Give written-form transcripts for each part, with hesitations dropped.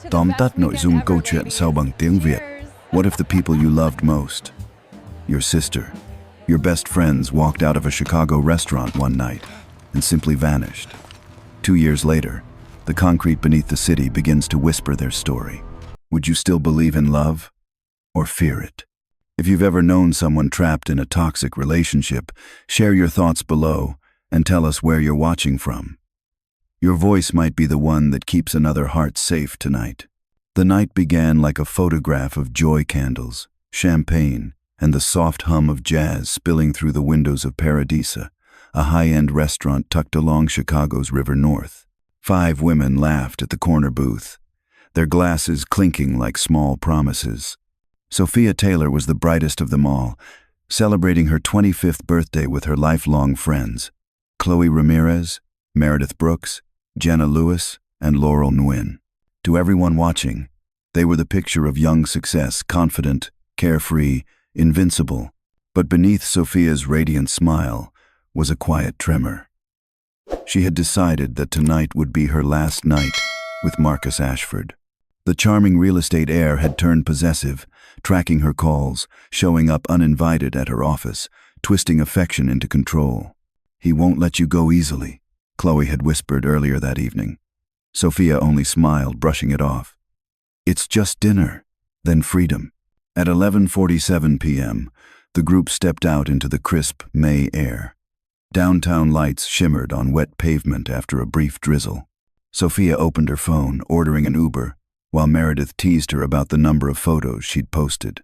Tóm tắt nội dung câu chuyện sau bằng tiếng Việt. What if the people you loved most, your sister, your best friends, walked out of a Chicago restaurant one night and simply vanished? 2 years later, the concrete beneath the city begins to whisper their story. Would you still believe in love or fear it? If you've ever known someone trapped in a toxic relationship, share your thoughts below and tell us where you're watching from. Your voice might be the one that keeps another heart safe tonight. The night began like a photograph of joy candles, champagne, and the soft hum of jazz spilling through the windows of Paradisa, a high-end restaurant tucked along Chicago's River North. 5 women laughed at the corner booth, their glasses clinking like small promises. Sophia Taylor was the brightest of them all, celebrating her 25th birthday with her lifelong friends, Chloe Ramirez, Meredith Brooks, Jenna Lewis, and Laurel Nguyen. To everyone watching, they were the picture of young success, confident, carefree, invincible. But beneath Sophia's radiant smile was a quiet tremor. She had decided that tonight would be her last night with Marcus Ashford. The charming real estate heir had turned possessive, tracking her calls, showing up uninvited at her office, twisting affection into control. He won't let you go easily, Chloe had whispered earlier that evening. Sophia only smiled, brushing it off. It's just dinner, then freedom. At 11:47 p.m., the group stepped out into the crisp May air. Downtown lights shimmered on wet pavement after a brief drizzle. Sophia opened her phone, ordering an Uber, while Meredith teased her about the number of photos she'd posted.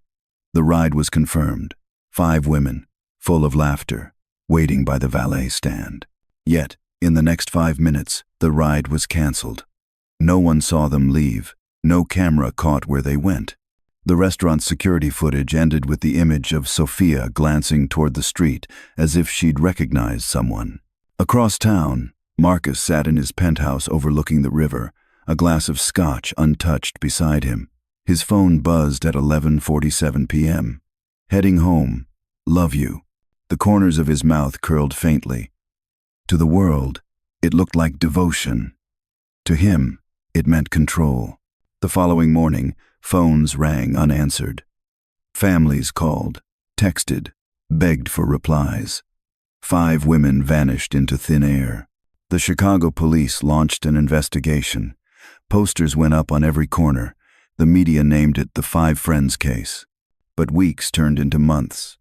The ride was confirmed. 5 women, full of laughter, waiting by the valet stand. Yet, in the next 5 minutes, the ride was canceled. No one saw them leave. No camera caught where they went. The restaurant's security footage ended with the image of Sophia glancing toward the street as if she'd recognized someone. Across town, Marcus sat in his penthouse overlooking the river, a glass of scotch untouched beside him. His phone buzzed at 11:47 p.m. Heading home. Love you. The corners of his mouth curled faintly. To the world, it looked like devotion. To him, it meant control. The following morning, phones rang unanswered. Families called, texted, begged for replies. 5 women vanished into thin air. The Chicago police launched an investigation. Posters went up on every corner. The media named it the 5 Friends case. But weeks turned into months,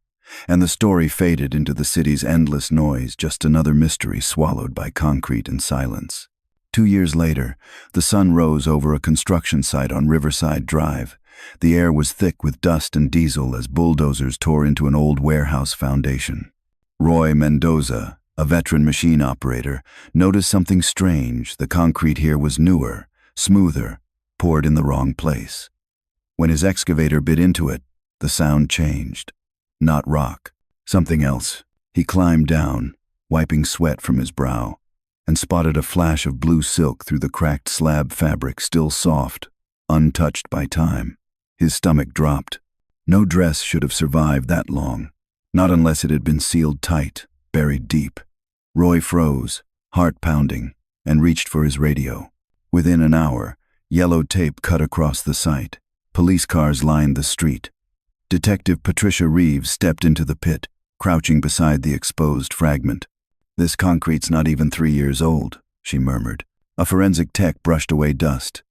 and the story faded into the city's endless noise, just another mystery swallowed by concrete and silence. 2 years later, the sun rose over a construction site on Riverside Drive. The air was thick with dust and diesel as bulldozers tore into an old warehouse foundation. Roy Mendoza, a veteran machine operator, noticed something strange. The concrete here was newer, smoother, poured in the wrong place. When his excavator bit into it, the sound changed. Not rock, something else. He climbed down, wiping sweat from his brow, and spotted a flash of blue silk through the cracked slab fabric, still soft, untouched by time. His stomach dropped. No dress should have survived that long, not unless it had been sealed tight, buried deep. Roy froze, heart pounding, and reached for his radio. Within an hour, yellow tape cut across the site. Police cars lined the street. Detective Patricia Reeves stepped into the pit, crouching beside the exposed fragment. "This concrete's not even 3 years old," she murmured. A forensic tech brushed away dust.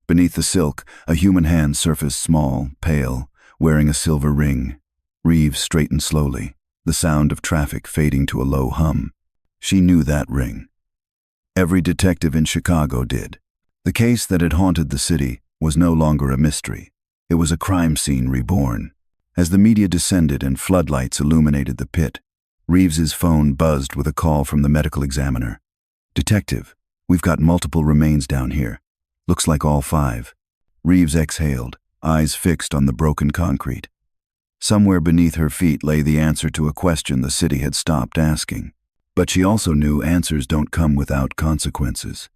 Beneath the silk, a human hand surfaced, small, pale, wearing a silver ring. Reeves straightened slowly, the sound of traffic fading to a low hum. She knew that ring. Every detective in Chicago did. The case that had haunted the city was no longer a mystery. It was a crime scene reborn. As the media descended and floodlights illuminated the pit, Reeves's phone buzzed with a call from the medical examiner. "Detective, we've got multiple remains down here. Looks like all 5. Reeves exhaled, eyes fixed on the broken concrete. Somewhere beneath her feet lay the answer to a question the city had stopped asking. But she also knew answers don't come without consequences.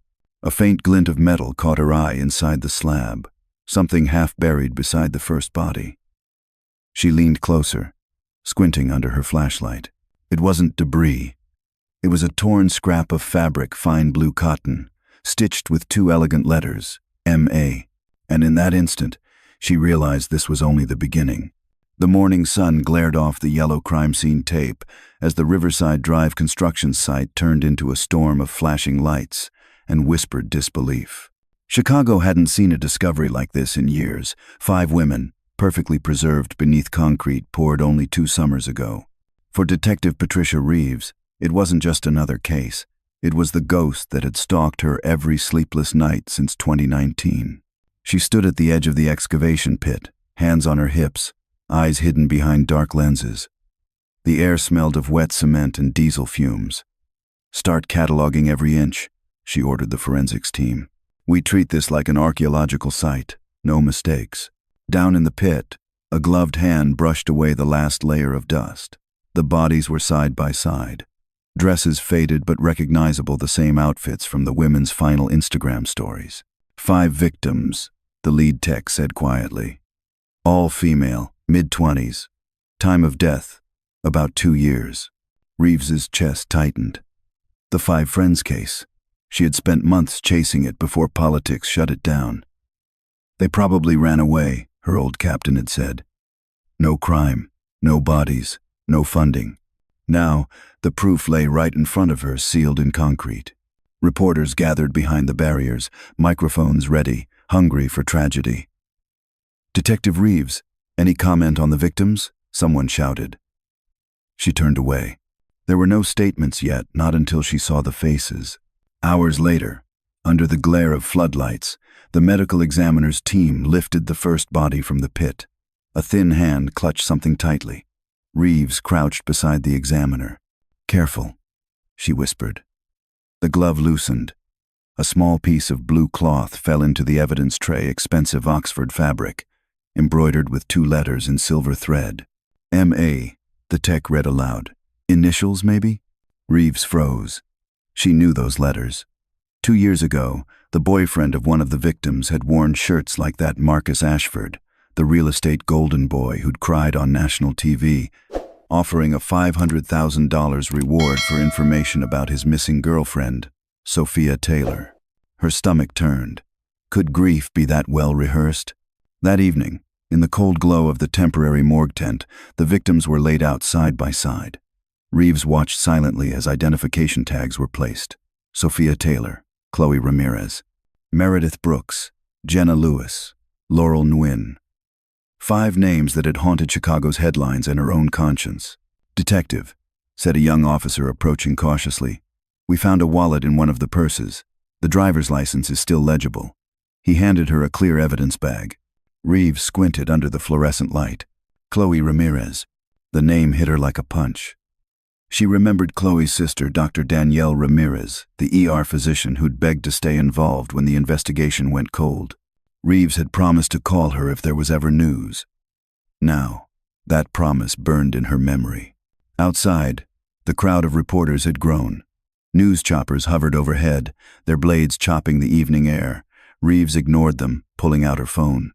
A faint glint of metal caught her eye inside the slab, something half buried beside the first body. She leaned closer, squinting under her flashlight. It wasn't debris. It was a torn scrap of fabric, fine blue cotton, stitched with 2 elegant letters, M.A., And in that instant, she realized this was only the beginning. The morning sun glared off the yellow crime scene tape as the Riverside Drive construction site turned into a storm of flashing lights and whispered disbelief. Chicago hadn't seen a discovery like this in years. 5 women, perfectly preserved beneath concrete, poured only 2 summers ago. For Detective Patricia Reeves, it wasn't just another case. It was the ghost that had stalked her every sleepless night since 2019. She stood at the edge of the excavation pit, hands on her hips, eyes hidden behind dark lenses. The air smelled of wet cement and diesel fumes. "Start cataloging every inch," she ordered the forensics team. "We treat this like an archaeological site, no mistakes." Down in the pit, a gloved hand brushed away the last layer of dust. The bodies were side by side. Dresses faded but recognizable, the same outfits from the women's final Instagram stories. 5 victims, the lead tech said quietly. All female, mid-20s. Time of death, about 2 years. Reeves's chest tightened. The 5 Friends case. She had spent months chasing it before politics shut it down. "They probably ran away," her old captain had said. No crime, no bodies, no funding. Now, the proof lay right in front of her, sealed in concrete. Reporters gathered behind the barriers, microphones ready, hungry for tragedy. "Detective Reeves, any comment on the victims?" someone shouted. She turned away. There were no statements yet, not until she saw the faces. Hours later, under the glare of floodlights, the medical examiner's team lifted the first body from the pit. A thin hand clutched something tightly. Reeves crouched beside the examiner. "Careful," she whispered. The glove loosened. A small piece of blue cloth fell into the evidence tray, expensive Oxford fabric, embroidered with 2 letters in silver thread. "M.A., the tech read aloud. "Initials, maybe?" Reeves froze. She knew those letters. 2 years ago, the boyfriend of one of the victims had worn shirts like that. Marcus Ashford, the real estate golden boy who'd cried on national TV, offering a $500,000 reward for information about his missing girlfriend, Sophia Taylor. Her stomach turned. Could grief be that well rehearsed? That evening, in the cold glow of the temporary morgue tent, the victims were laid out side by side. Reeves watched silently as identification tags were placed. Sophia Taylor, Chloe Ramirez, Meredith Brooks, Jenna Lewis, Laurel Nguyen. 5 names that had haunted Chicago's headlines and her own conscience. "Detective," said a young officer approaching cautiously, "we found a wallet in one of the purses. The driver's license is still legible." He handed her a clear evidence bag. Reeves squinted under the fluorescent light. Chloe Ramirez. The name hit her like a punch. She remembered Chloe's sister, Dr. Danielle Ramirez, the ER physician who'd begged to stay involved when the investigation went cold. Reeves had promised to call her if there was ever news. Now, that promise burned in her memory. Outside, the crowd of reporters had grown. News choppers hovered overhead, their blades chopping the evening air. Reeves ignored them, pulling out her phone.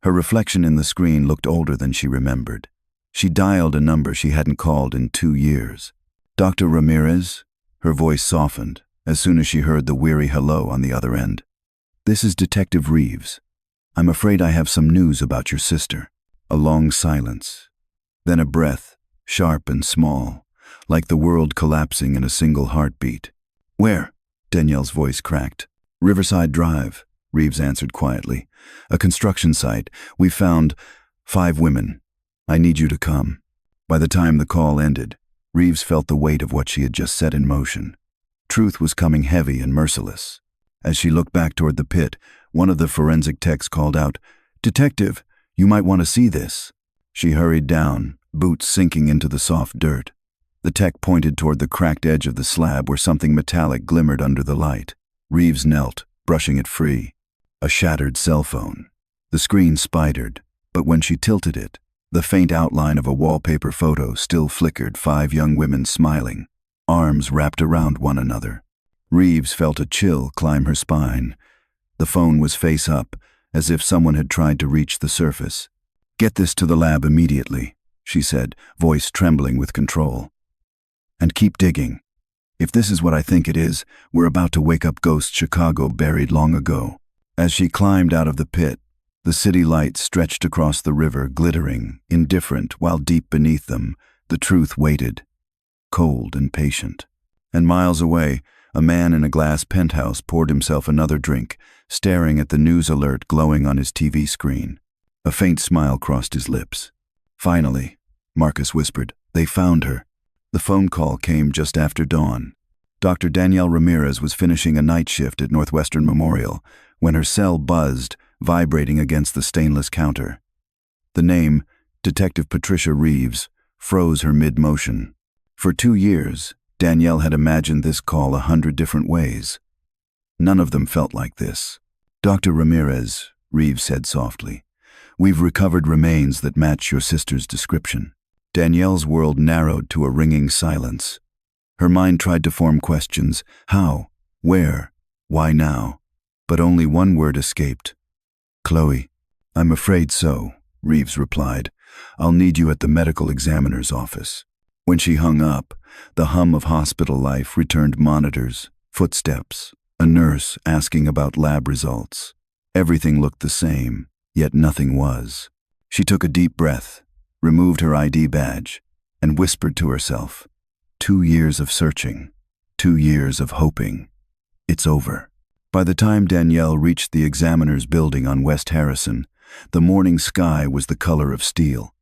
Her reflection in the screen looked older than she remembered. She dialed a number she hadn't called in 2 years. "Dr. Ramirez?" Her voice softened as soon as she heard the weary hello on the other end. "This is Detective Reeves. I'm afraid I have some news about your sister." A long silence. Then a breath, sharp and small, like the world collapsing in a single heartbeat. "Where?" Danielle's voice cracked. "Riverside Drive," Reeves answered quietly. "A construction site. We found 5 women. I need you to come." By the time the call ended, Reeves felt the weight of what she had just set in motion. Truth was coming heavy and merciless. As she looked back toward the pit, one of the forensic techs called out, "Detective, you might want to see this." She hurried down, boots sinking into the soft dirt. The tech pointed toward the cracked edge of the slab where something metallic glimmered under the light. Reeves knelt, brushing it free. A shattered cell phone. The screen spidered, but when she tilted it, the faint outline of a wallpaper photo still flickered, 5 young women smiling, arms wrapped around one another. Reeves felt a chill climb her spine. The phone was face up, as if someone had tried to reach the surface. "Get this to the lab immediately," she said, voice trembling with control. "And keep digging. If this is what I think it is, we're about to wake up ghost Chicago buried long ago." As she climbed out of the pit, The city lights stretched across the river, glittering, indifferent, while deep beneath them, the truth waited, cold and patient. And miles away, a man in a glass penthouse poured himself another drink, staring at the news alert glowing on his TV screen. A faint smile crossed his lips. Finally, Marcus whispered, they found her. The phone call came just after dawn. Dr. Danielle Ramirez was finishing a night shift at Northwestern Memorial when her cell buzzed, vibrating against the stainless counter. The name, Detective Patricia Reeves, froze her mid-motion. For 2 years, Danielle had imagined this call 100 different ways. None of them felt like this. Dr. Ramirez, Reeves said softly, we've recovered remains that match your sister's description. Danielle's world narrowed to a ringing silence. Her mind tried to form questions. How? Where? Why now? But only one word escaped. Chloe. I'm afraid so, Reeves replied. I'll need you at the medical examiner's office. When she hung up, the hum of hospital life returned: monitors, footsteps, a nurse asking about lab results. Everything looked the same, yet nothing was. She took a deep breath, removed her ID badge, and whispered to herself, 2 years of searching, 2 years of hoping. It's over. By the time Danielle reached the examiner's building on West Harrison, the morning sky was the color of steel.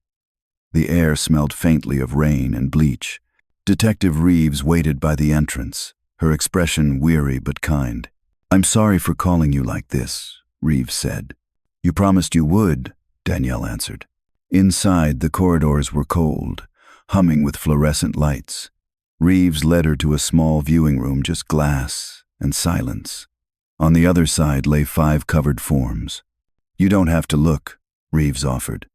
The air smelled faintly of rain and bleach. Detective Reeves waited by the entrance, her expression weary but kind. I'm sorry for calling you like this, Reeves said. You promised you would, Danielle answered. Inside, the corridors were cold, humming with fluorescent lights. Reeves led her to a small viewing room, just glass and silence. On the other side lay 5 covered forms. You don't have to look, Reeves offered.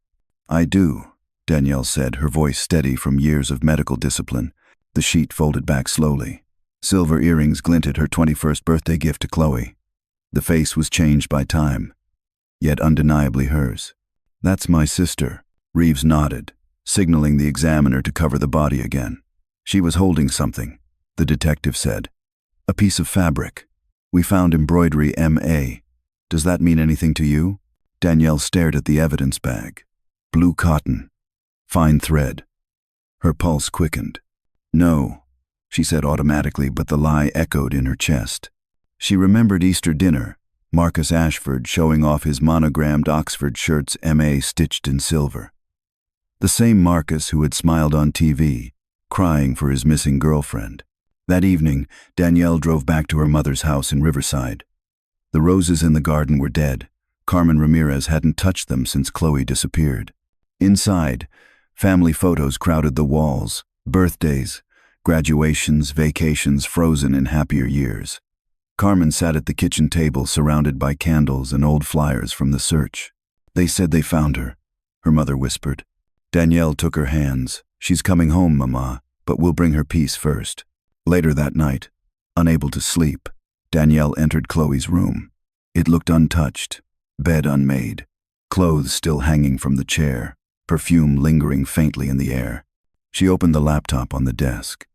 I do, Danielle said, her voice steady from years of medical discipline. The sheet folded back slowly. Silver earrings glinted, her 21st birthday gift to Chloe. The face was changed by time, yet undeniably hers. That's my sister, Reeves nodded, signaling the examiner to cover the body again. She was holding something, the detective said. A piece of fabric. We found embroidery MA. Does that mean anything to you? Danielle stared at the evidence bag. Blue cotton. Fine thread. Her pulse quickened. No, she said automatically, but the lie echoed in her chest. She remembered Easter dinner, Marcus Ashford showing off his monogrammed Oxford shirts MA stitched in silver. The same Marcus who had smiled on TV, crying for his missing girlfriend. That evening, Danielle drove back to her mother's house in Riverside. The roses in the garden were dead. Carmen Ramirez hadn't touched them since Chloe disappeared. Inside, family photos crowded the walls, birthdays, graduations, vacations frozen in happier years. Carmen sat at the kitchen table surrounded by candles and old flyers from the search. They said they found her, her mother whispered. Danielle took her hands. She's coming home, Mama, but we'll bring her peace first. Later that night, unable to sleep, Danielle entered Chloe's room. It looked untouched, bed unmade, clothes still hanging from the chair, perfume lingering faintly in the air. She opened the laptop on the desk.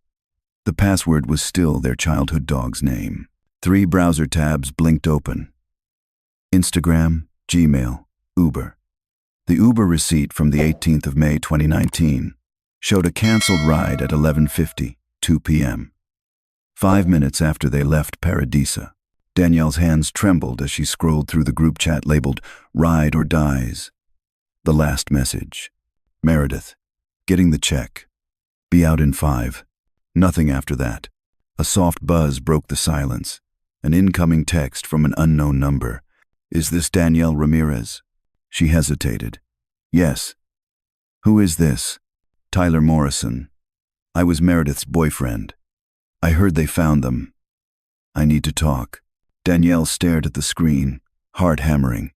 The password was still their childhood dog's name. 3 browser tabs blinked open. Instagram, Gmail, Uber. The Uber receipt from the 18th of May 2019 showed a canceled ride at 11:50, 2 p.m. 5 minutes after they left Paradisa. Danielle's hands trembled as she scrolled through the group chat labeled Ride or Dies. The last message. Meredith, getting the check. Be out in 5. Nothing after that. A soft buzz broke the silence. An incoming text from an unknown number. Is this Danielle Ramirez? She hesitated. Yes. Who is this? Tyler Morrison. I was Meredith's boyfriend. I heard they found them. I need to talk. Danielle stared at the screen, heart hammering.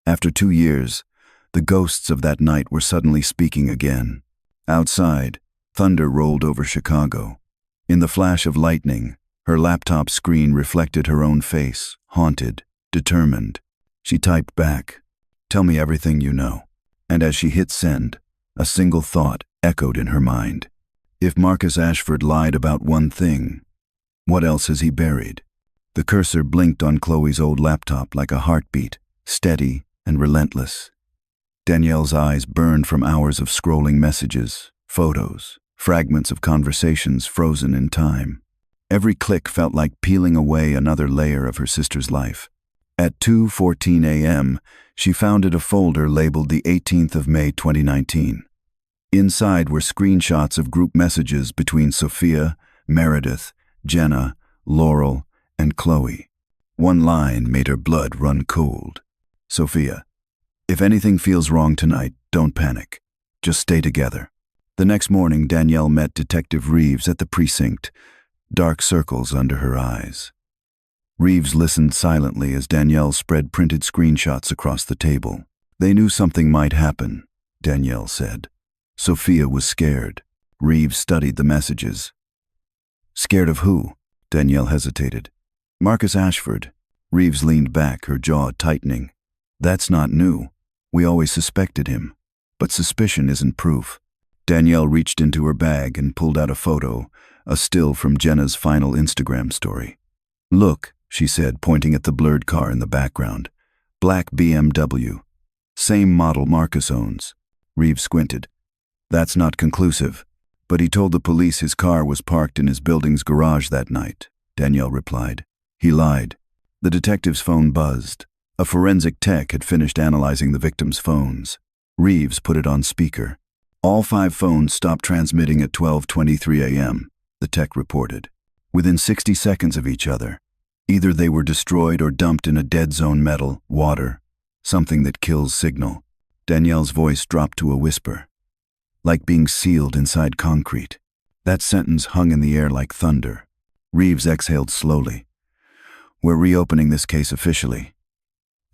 After 2 years, the ghosts of that night were suddenly speaking again. Outside, thunder rolled over Chicago. In the flash of lightning, her laptop screen reflected her own face, haunted, determined. She typed back, "Tell me everything you know." And as she hit send, a single thought echoed in her mind. If Marcus Ashford lied about one thing, what else has he buried? The cursor blinked on Chloe's old laptop like a heartbeat, steady, and relentless. Danielle's eyes burned from hours of scrolling messages, photos, fragments of conversations frozen in time. Every click felt like peeling away another layer of her sister's life. At 2:14 a.m., she found a folder labeled the 18th of May 2019. Inside were screenshots of group messages between Sophia, Meredith, Jenna, Laurel, and Chloe. One line made her blood run cold. Sophia, if anything feels wrong tonight, don't panic. Just stay together. The next morning, Danielle met Detective Reeves at the precinct, dark circles under her eyes. Reeves listened silently as Danielle spread printed screenshots across the table. They knew something might happen, Danielle said. Sophia was scared. Reeves studied the messages. Scared of who? Danielle hesitated. Marcus Ashford. Reeves leaned back, her jaw tightening. That's not new. We always suspected him. But suspicion isn't proof. Danielle reached into her bag and pulled out a photo, a still from Jenna's final Instagram story. Look, she said, pointing at the blurred car in the background. Black BMW. Same model Marcus owns. Reeves squinted. That's not conclusive. But he told the police his car was parked in his building's garage that night, Danielle replied. He lied. The detective's phone buzzed. A forensic tech had finished analyzing the victim's phones. Reeves put it on speaker. All 5 phones stopped transmitting at 12:23 a.m., the tech reported. Within 60 seconds of each other. Either they were destroyed or dumped in a dead zone metal, water, something that kills signal. Danielle's voice dropped to a whisper. Like being sealed inside concrete. That sentence hung in the air like thunder. Reeves exhaled slowly. We're reopening this case officially.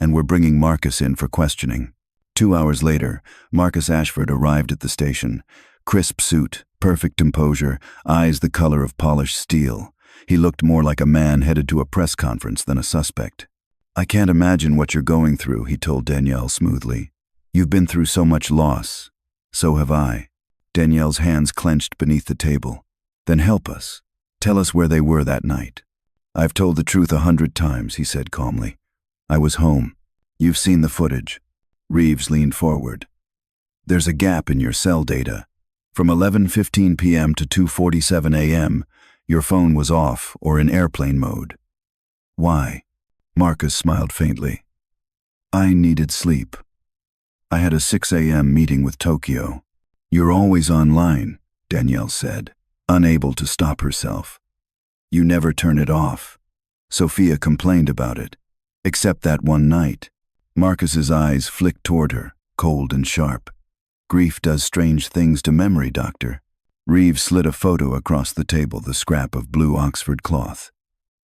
And we're bringing Marcus in for questioning. 2 hours later, Marcus Ashford arrived at the station. Crisp suit, perfect composure, eyes the color of polished steel. He looked more like a man headed to a press conference than a suspect. I can't imagine what you're going through, he told Danielle smoothly. You've been through so much loss. So have I. Danielle's hands clenched beneath the table. Then help us. Tell us where they were that night. I've told the truth 100 times, he said calmly. I was home. You've seen the footage. Reeves leaned forward. There's a gap in your cell data. From 11:15 p.m. to 2:47 a.m., your phone was off or in airplane mode. Why? Marcus smiled faintly. I needed sleep. I had a 6 a.m. meeting with Tokyo. You're always online, Danielle said, unable to stop herself. You never turn it off. Sophia complained about it. Except that one night. Marcus's eyes flicked toward her, cold and sharp. Grief does strange things to memory, Doctor. Reeves slid a photo across the table, the scrap of blue Oxford cloth.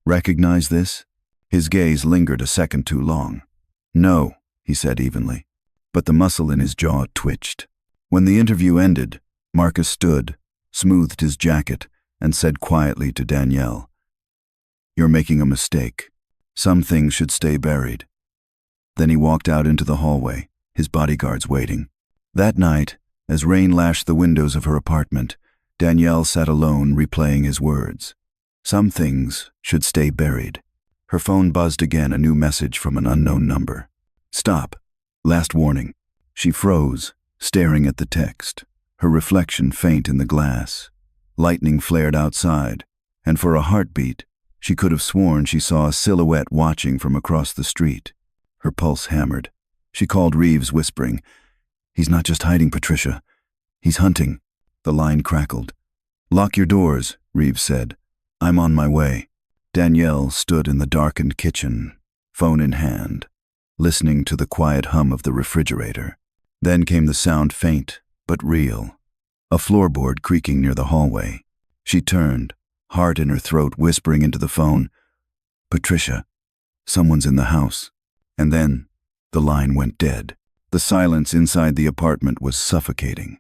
Recognize this? His gaze lingered a second too long. No, he said evenly. But the muscle in his jaw twitched. When the interview ended, Marcus stood, smoothed his jacket, and said quietly to Danielle, You're making a mistake. Some things should stay buried. Then he walked out into the hallway, his bodyguards waiting. That night, as rain lashed the windows of her apartment, Danielle sat alone replaying his words. Some things should stay buried. Her phone buzzed again, a new message from an unknown number. Stop. Last warning. She froze, staring at the text, her reflection faint in the glass. Lightning flared outside, and for a heartbeat, she could have sworn she saw a silhouette watching from across the street. Her pulse hammered. She called Reeves, whispering, He's not just hiding, Patricia. He's hunting. The line crackled. Lock your doors, Reeves said. I'm on my way. Danielle stood in the darkened kitchen, phone in hand, listening to the quiet hum of the refrigerator. Then came the sound, faint but real. A floorboard creaking near the hallway. She turned, heart in her throat, whispering into the phone, Patricia, someone's in the house. And then the line went dead. The silence inside the apartment was suffocating.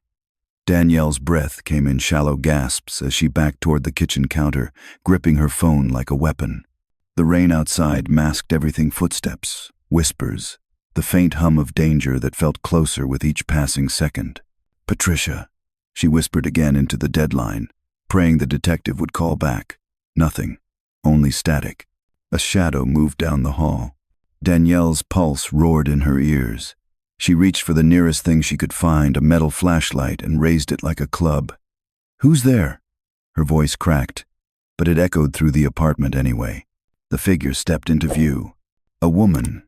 Danielle's breath came in shallow gasps as she backed toward the kitchen counter, gripping her phone like a weapon. The rain outside masked everything: footsteps, whispers, the faint hum of danger that felt closer with each passing second. Patricia, she whispered again into the deadline, praying the detective would call back. Nothing, only static. A shadow moved down the hall. Danielle's pulse roared in her ears. She reached for the nearest thing she could find, a metal flashlight, and raised it like a club. "Who's there?" Her voice cracked, but it echoed through the apartment anyway. The figure stepped into view. A woman,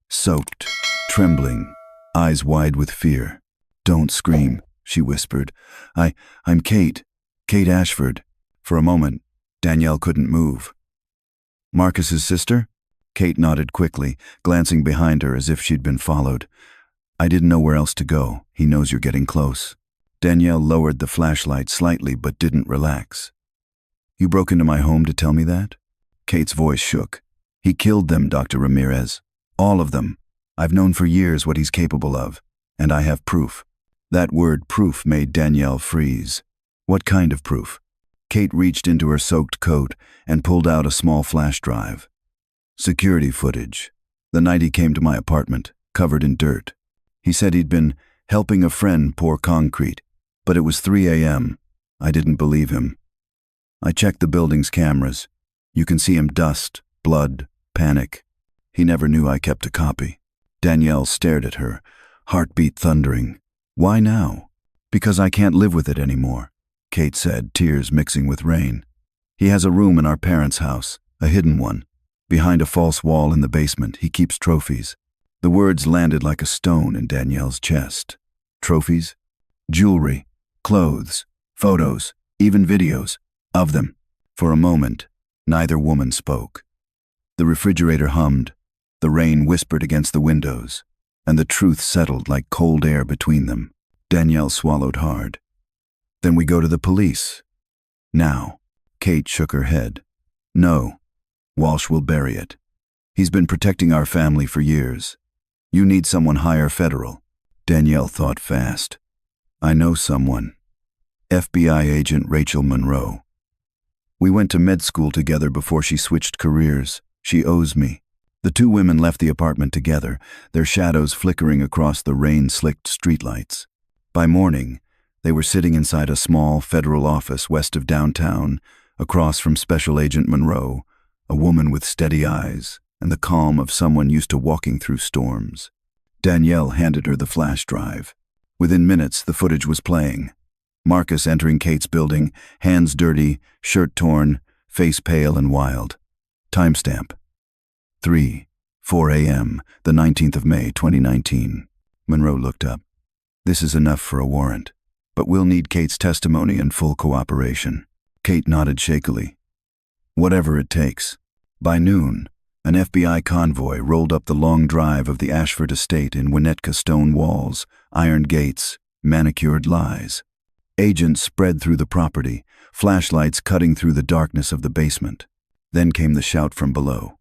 soaked, trembling, eyes wide with fear. "Don't scream," she whispered. I'm Kate Ashford." For a moment, Danielle couldn't move. "Marcus's sister?" Kate nodded quickly, glancing behind her as if she'd been followed. "I didn't know where else to go. He knows you're getting close." Danielle lowered the flashlight slightly but didn't relax. "You broke into my home to tell me that?" Kate's voice shook. "He killed them, Dr. Ramirez. All of them. I've known for years what he's capable of, and I have proof." That word proof made Danielle freeze. What kind of proof? Kate reached into her soaked coat and pulled out a small flash drive. "Security footage. The night he came to my apartment, covered in dirt. He said he'd been helping a friend pour concrete, but it was 3 a.m. I didn't believe him. I checked the building's cameras. You can see him dust, blood, panic. He never knew I kept a copy." Danielle stared at her, heartbeat thundering. "Why now?" "Because I can't live with it anymore," Kate said, tears mixing with rain. "He has a room in our parents' house, a hidden one. Behind a false wall in the basement, he keeps trophies." The words landed like a stone in Danielle's chest. Trophies? Jewelry, clothes, photos, even videos of them. For a moment, neither woman spoke. The refrigerator hummed, the rain whispered against the windows, and the truth settled like cold air between them. Danielle swallowed hard. "Then we go to the police." "Now." Kate shook her head. "No. Walsh will bury it. He's been protecting our family for years. You need someone higher federal." Danielle thought fast. "I know someone. FBI agent Rachel Monroe. We went to med school together before she switched careers. She owes me." The two women left the apartment together, their shadows flickering across the rain-slicked streetlights. By morning, they were sitting inside a small federal office west of downtown, across from Special Agent Monroe, a woman with steady eyes and the calm of someone used to walking through storms. Danielle handed her the flash drive. Within minutes, the footage was playing. Marcus entering Kate's building, hands dirty, shirt torn, face pale and wild. Timestamp: 3:04 a.m., the 19th of May, 2019. Monroe looked up. "This is enough for a warrant, but we'll need Kate's testimony and full cooperation." Kate nodded shakily. "Whatever it takes." By noon, an FBI convoy rolled up the long drive of the Ashford estate in Winnetka stone walls, iron gates, manicured lies. Agents spread through the property, flashlights cutting through the darkness of the basement. Then came the shout from below.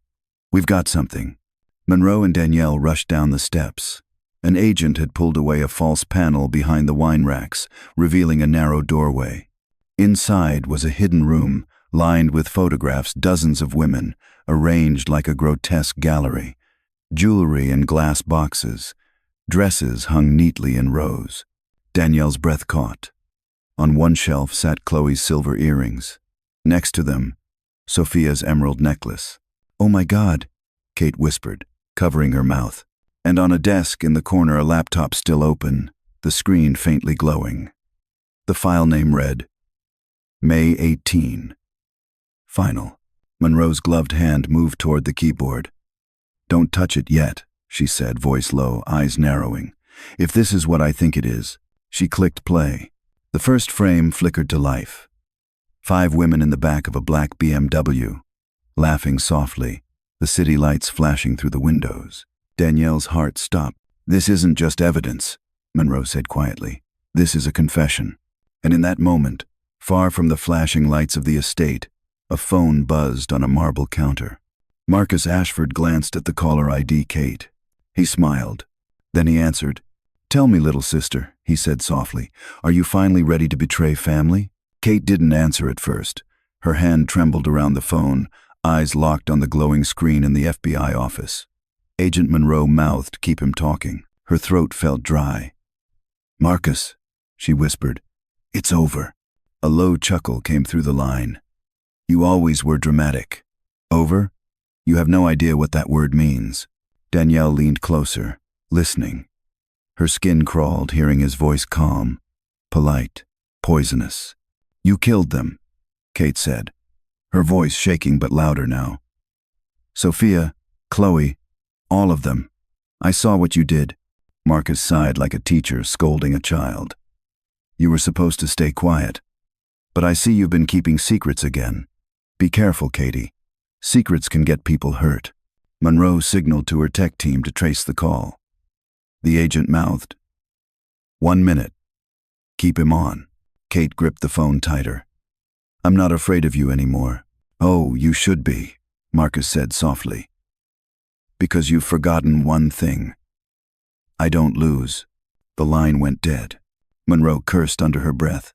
"We've got something." Monroe and Danielle rushed down the steps. An agent had pulled away a false panel behind the wine racks, revealing a narrow doorway. Inside was a hidden room, lined with photographs, dozens of women, arranged like a grotesque gallery. Jewelry in glass boxes. Dresses hung neatly in rows. Danielle's breath caught. On one shelf sat Chloe's silver earrings. Next to them, Sophia's emerald necklace. "Oh my God," Kate whispered, covering her mouth. And on a desk in the corner, a laptop still open, the screen faintly glowing. The file name read, May 18. Final. Monroe's gloved hand moved toward the keyboard. "Don't touch it yet," she said, voice low, eyes narrowing. "If this is what I think it is." She clicked play. The first frame flickered to life. 5 women in the back of a black BMW, laughing softly, the city lights flashing through the windows. Danielle's heart stopped. "This isn't just evidence," Monroe said quietly. "This is a confession." And in that moment, far from the flashing lights of the estate, a phone buzzed on a marble counter. Marcus Ashford glanced at the caller ID Kate. He smiled. Then he answered. "Tell me, little sister," he said softly, "are you finally ready to betray family?" Kate didn't answer at first. Her hand trembled around the phone, eyes locked on the glowing screen in the FBI office. Agent Monroe mouthed, "Keep him talking." Her throat felt dry. "Marcus," she whispered, "it's over." A low chuckle came through the line. "You always were dramatic." "Over? You have no idea what that word means." Danielle leaned closer, listening. Her skin crawled, hearing his voice calm, polite, poisonous. "You killed them," Kate said, her voice shaking but louder now. "Sophia, Chloe, all of them. I saw what you did." Marcus sighed like a teacher scolding a child. "You were supposed to stay quiet. But I see you've been keeping secrets again. Be careful, Katie. Secrets can get people hurt." Monroe signaled to her tech team to trace the call. The agent mouthed, "1 minute. Keep him on." Kate gripped the phone tighter. "I'm not afraid of you anymore." "Oh, you should be," Marcus said softly. "Because you've forgotten one thing. I don't lose." The line went dead. Monroe cursed under her breath.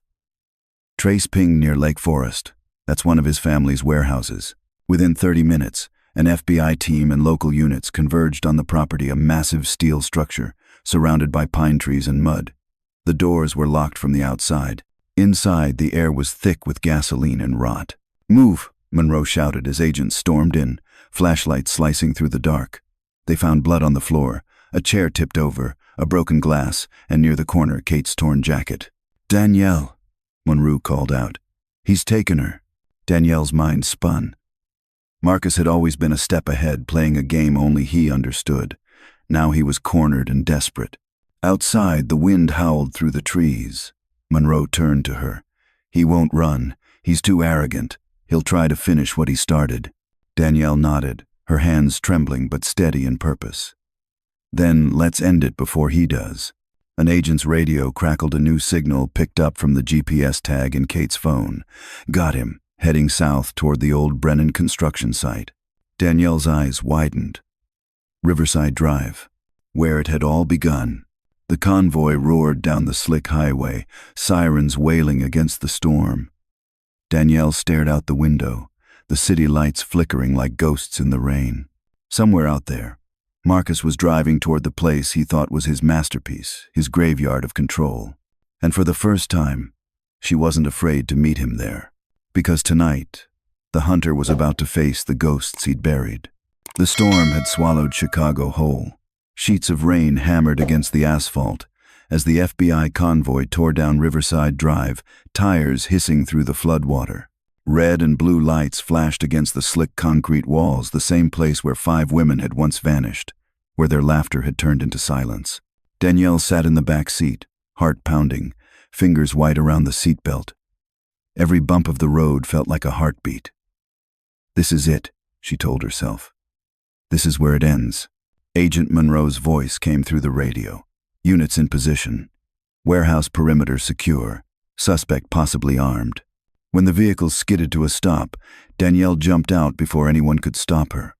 "Trace Ping near Lake Forest. That's one of his family's warehouses." Within 30 minutes, an FBI team and local units converged on the property, a massive steel structure, surrounded by pine trees and mud. The doors were locked from the outside. Inside, the air was thick with gasoline and rot. "Move!" Monroe shouted as agents stormed in, flashlights slicing through the dark. They found blood on the floor, a chair tipped over, a broken glass, and near the corner, Kate's torn jacket. "Danielle!" Monroe called out. "He's taken her." Danielle's mind spun. Marcus had always been a step ahead, playing a game only he understood. Now he was cornered and desperate. Outside, the wind howled through the trees. Monroe turned to her. "He won't run. He's too arrogant. He'll try to finish what he started." Danielle nodded, her hands trembling but steady in purpose. "Then let's end it before he does." An agent's radio crackled a new signal picked up from the GPS tag in Kate's phone. "Got him," heading south toward the old Brennan construction site. Danielle's eyes widened. Riverside Drive, where it had all begun. The convoy roared down the slick highway, sirens wailing against the storm. Danielle stared out the window, the city lights flickering like ghosts in the rain. Somewhere out there, Marcus was driving toward the place he thought was his masterpiece, his graveyard of control. And for the first time, she wasn't afraid to meet him there. Because tonight, the hunter was about to face the ghosts he'd buried. The storm had swallowed Chicago whole. Sheets of rain hammered against the asphalt as the FBI convoy tore down Riverside Drive, tires hissing through the floodwater. Red and blue lights flashed against the slick concrete walls, the same place where 5 women had once vanished, where their laughter had turned into silence. Danielle sat in the back seat, heart pounding, fingers white around the seatbelt. Every bump of the road felt like a heartbeat. "This is it," she told herself. "This is where it ends." Agent Monroe's voice came through the radio. "Units in position. Warehouse perimeter secure. Suspect possibly armed." When the vehicle skidded to a stop, Danielle jumped out before anyone could stop her.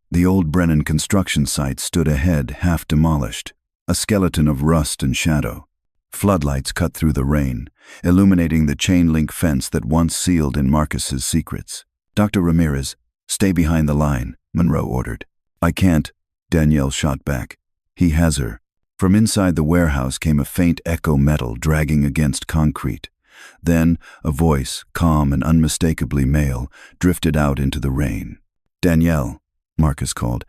The old Brennan construction site stood ahead, half demolished, a skeleton of rust and shadow. Floodlights cut through the rain, illuminating the chain-link fence that once sealed in Marcus's secrets. "Dr. Ramirez, stay behind the line," Monroe ordered. "I can't," Danielle shot back. "He has her." From inside the warehouse came a faint echo metal dragging against concrete. Then a voice, calm and unmistakably male, drifted out into the rain. "Danielle," Marcus called.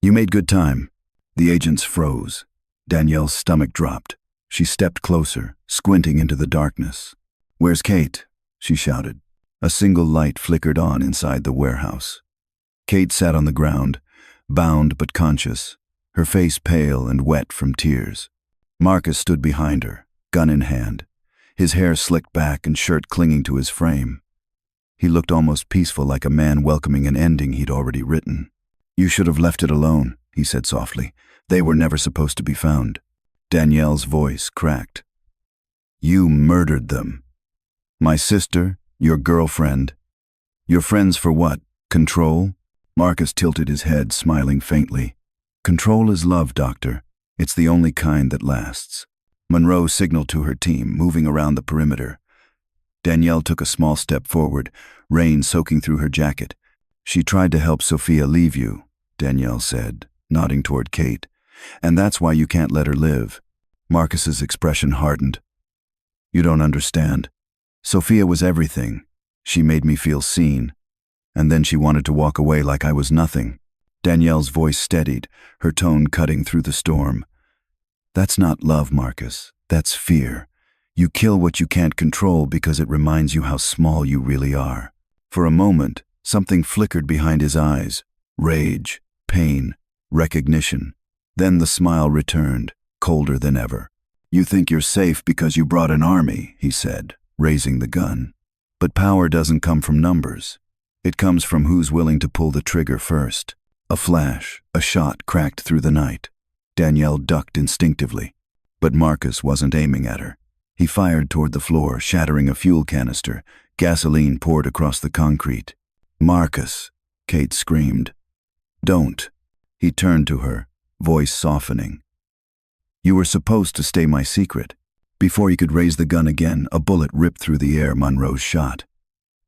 "You made good time." The agents froze. Danielle's stomach dropped. She stepped closer, squinting into the darkness. "Where's Kate?" she shouted. A single light flickered on inside the warehouse. Kate sat on the ground, bound but conscious, her face pale and wet from tears. Marcus stood behind her, gun in hand, his hair slicked back and shirt clinging to his frame. He looked almost peaceful, like a man welcoming an ending he'd already written. "You should have left it alone," he said softly. "They were never supposed to be found." Danielle's voice cracked. "You murdered them. My sister, your girlfriend. Your friends for what? Control?" Marcus tilted his head, smiling faintly. "Control is love, Doctor. It's the only kind that lasts." Monroe signaled to her team, moving around the perimeter. Danielle took a small step forward, rain soaking through her jacket. "She tried to help Sophia leave you," Danielle said, nodding toward Kate. "And that's why you can't let her live." Marcus's expression hardened. "You don't understand. Sophia was everything. She made me feel seen. And then she wanted to walk away like I was nothing." Danielle's voice steadied, her tone cutting through the storm. That's not love, Marcus. That's fear. You kill what you can't control because it reminds you how small you really are. For a moment, something flickered behind his eyes. Rage, pain, recognition. Then the smile returned, colder than ever. You think you're safe because you brought an army, he said, raising the gun. But power doesn't come from numbers. It comes from who's willing to pull the trigger first. A flash, a shot cracked through the night. Danielle ducked instinctively. But Marcus wasn't aiming at her. He fired toward the floor, shattering a fuel canister. Gasoline poured across the concrete. Marcus, Kate screamed. Don't. He turned to her, voice softening. You were supposed to stay my secret. Before he could raise the gun again, a bullet ripped through the air Monroe's shot.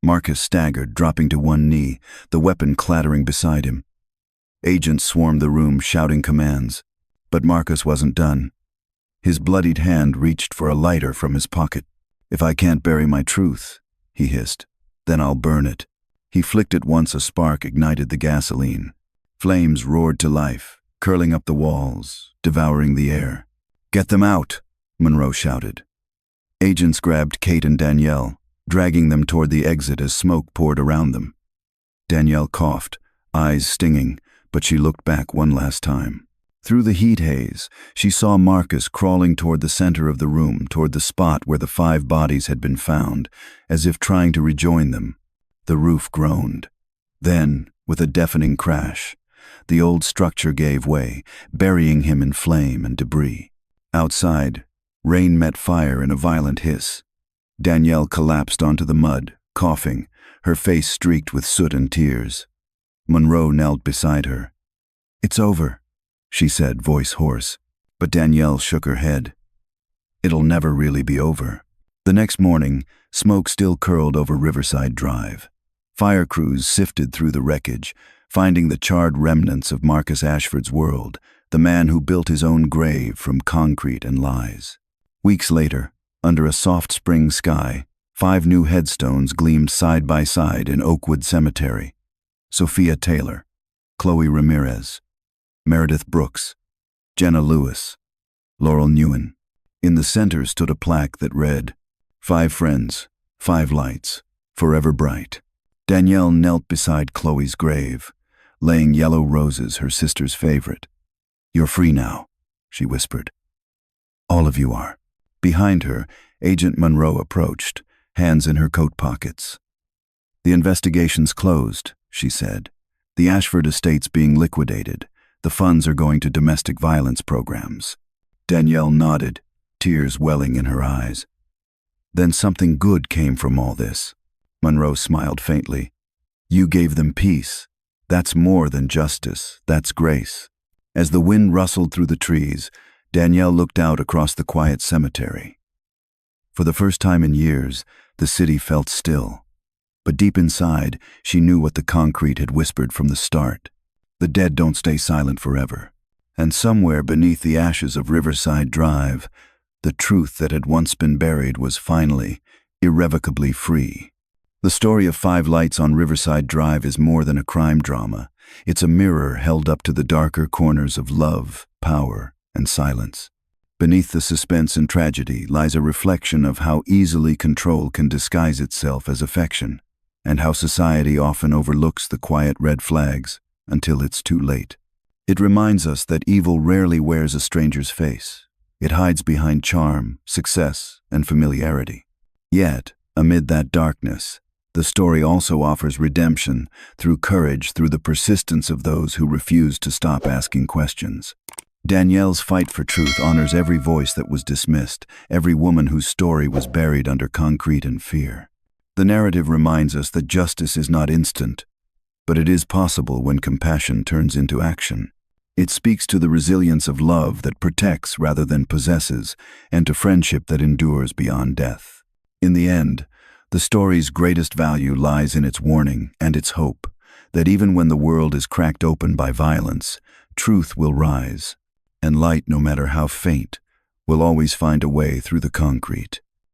Marcus staggered, dropping to one knee, the weapon clattering beside him. Agents swarmed the room, shouting commands. But Marcus wasn't done. His bloodied hand reached for a lighter from his pocket. If I can't bury my truth, he hissed, then I'll burn it. He flicked it once, a spark ignited the gasoline. Flames roared to life, curling up the walls, devouring the air. Get them out, Monroe shouted. Agents grabbed Kate and Danielle, dragging them toward the exit as smoke poured around them. Danielle coughed, eyes stinging, but she looked back one last time. Through the heat haze, she saw Marcus crawling toward the center of the room, toward the spot where the 5 bodies had been found, as if trying to rejoin them. The roof groaned. Then, with a deafening crash, the old structure gave way, burying him in flame and debris. Outside, rain met fire in a violent hiss. Danielle collapsed onto the mud, coughing, her face streaked with soot and tears. Monroe knelt beside her. It's over, she said, voice hoarse. But Danielle shook her head. It'll never really be over. The next morning, smoke still curled over Riverside Drive. Fire crews sifted through the wreckage, finding the charred remnants of Marcus Ashford's world, the man who built his own grave from concrete and lies. Weeks later, under a soft spring sky, 5 new headstones gleamed side by side in Oakwood Cemetery. Sophia Taylor, Chloe Ramirez, Meredith Brooks, Jenna Lewis, Laurel Newen. In the center stood a plaque that read, 5 friends, 5 lights, forever bright. Danielle knelt beside Chloe's grave, laying yellow roses, her sister's favorite. You're free now, she whispered. All of you are. Behind her, Agent Monroe approached, hands in her coat pockets. The investigation's closed, she said. The Ashford estate's being liquidated. The funds are going to domestic violence programs. Danielle nodded, tears welling in her eyes. Then something good came from all this. Monroe smiled faintly. You gave them peace. That's more than justice, that's grace. As the wind rustled through the trees, Danielle looked out across the quiet cemetery. For the first time in years, the city felt still. But deep inside, she knew what the concrete had whispered from the start. The dead don't stay silent forever. And somewhere beneath the ashes of Riverside Drive, the truth that had once been buried was finally, irrevocably free. The story of 5 lights on Riverside Drive is more than a crime drama. It's a mirror held up to the darker corners of love, power, and silence. Beneath the suspense and tragedy lies a reflection of how easily control can disguise itself as affection, and how society often overlooks the quiet red flags until it's too late. It reminds us that evil rarely wears a stranger's face. It hides behind charm, success, and familiarity. Yet, amid that darkness, the story also offers redemption through courage, through the persistence of those who refuse to stop asking questions. Danielle's fight for truth honors every voice that was dismissed, every woman whose story was buried under concrete and fear. The narrative reminds us that justice is not instant, but it is possible when compassion turns into action. It speaks to the resilience of love that protects rather than possesses, and to friendship that endures beyond death. In the end, the story's greatest value lies in its warning and its hope, that even when the world is cracked open by violence, truth will rise, and light, no matter how faint, will always find a way through the concrete.